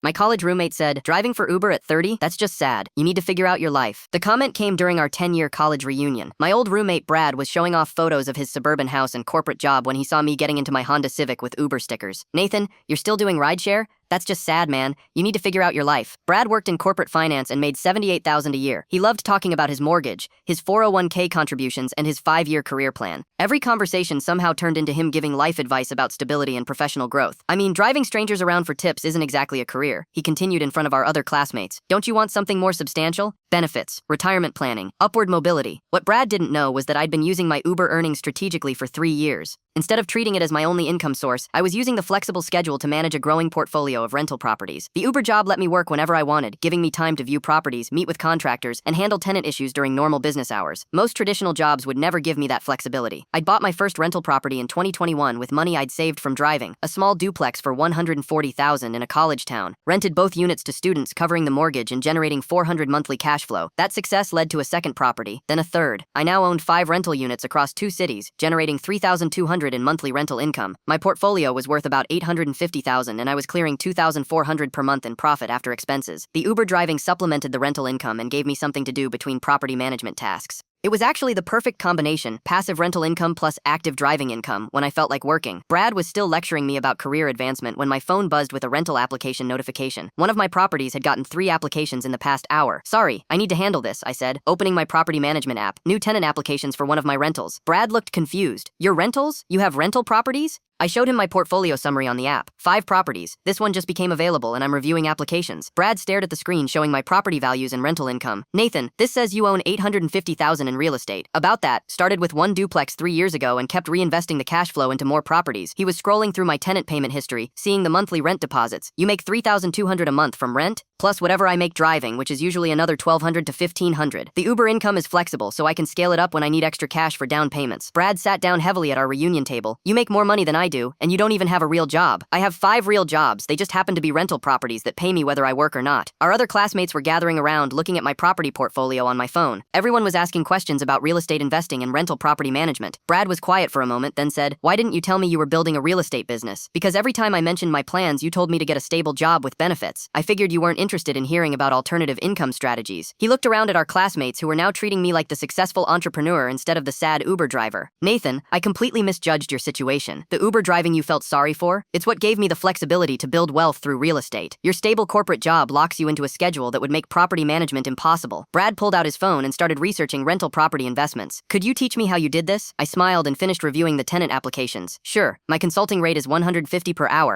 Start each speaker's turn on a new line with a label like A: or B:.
A: My college roommate said, driving for Uber at 30? That's just sad. You need to figure out your life. The comment came during our 10-year college reunion. My old roommate Brad was showing off photos of his suburban house and corporate job when he saw me getting into my Honda Civic with Uber stickers. Nathan, you're still doing rideshare? That's just sad, man. You need to figure out your life. Brad worked in corporate finance and made $78,000 a year. He loved talking about his mortgage, his 401k contributions, and his 5-year career plan. Every conversation somehow turned into him giving life advice about stability and professional growth. I mean, driving strangers around for tips isn't exactly a career. He continued in front of our other classmates. Don't you want something more substantial? Benefits, retirement planning, upward mobility. What Brad didn't know was that I'd been using my Uber earnings strategically for 3 years. Instead of treating it as my only income source, I was using the flexible schedule to manage a growing portfolio of rental properties. The Uber job let me work whenever I wanted, giving me time to view properties, meet with contractors, and handle tenant issues during normal business hours. Most traditional jobs would never give me that flexibility. I'd bought my first rental property in 2021 with money I'd saved from driving, a small duplex for $140,000 in a college town. Rented both units to students, covering the mortgage and generating $400 monthly cash flow. That success led to a second property, then a third. I now owned 5 rental units across 2 cities, generating $3,200 in monthly rental income. My portfolio was worth about $850,000 and I was clearing $2,400 per month in profit after expenses. The Uber driving supplemented the rental income and gave me something to do between property management tasks. It was actually the perfect combination, passive rental income plus active driving income, when I felt like working. Brad was still lecturing me about career advancement when my phone buzzed with a rental application notification. One of my properties had gotten 3 applications in the past hour. Sorry, I need to handle this, I said, opening my property management app. New tenant applications for one of my rentals. Brad looked confused. Your rentals? You have rental properties? I showed him my portfolio summary on the app. 5 properties. This one just became available and I'm reviewing applications. Brad stared at the screen showing my property values and rental income. Nathan, this says you own $850,000 in real estate. About that, started with 1 duplex 3 years ago and kept reinvesting the cash flow into more properties. He was scrolling through my tenant payment history, seeing the monthly rent deposits. You make $3,200 a month from rent, plus whatever I make driving, which is usually another $1,200 to $1,500. The Uber income is flexible, so I can scale it up when I need extra cash for down payments. Brad sat down heavily at our reunion table. You make more money than I do, and you don't even have a real job. I have 5 real jobs. They just happen to be rental properties that pay me whether I work or not. Our other classmates were gathering around looking at my property portfolio on my phone. Everyone was asking questions about real estate investing and rental property management. Brad was quiet for a moment, then said, "Why didn't you tell me you were building a real estate business? Because every time I mentioned my plans, you told me to get a stable job with benefits. I figured you weren't interested in hearing about alternative income strategies." He looked around at our classmates who were now treating me like the successful entrepreneur instead of the sad Uber driver. Nathan, I completely misjudged your situation. The Uber driving you felt sorry for? It's what gave me the flexibility to build wealth through real estate. Your stable corporate job locks you into a schedule that would make property management impossible. Brad pulled out his phone and started researching rental property investments. Could you teach me how you did this? I smiled and finished reviewing the tenant applications. Sure, my consulting rate is $150 per hour.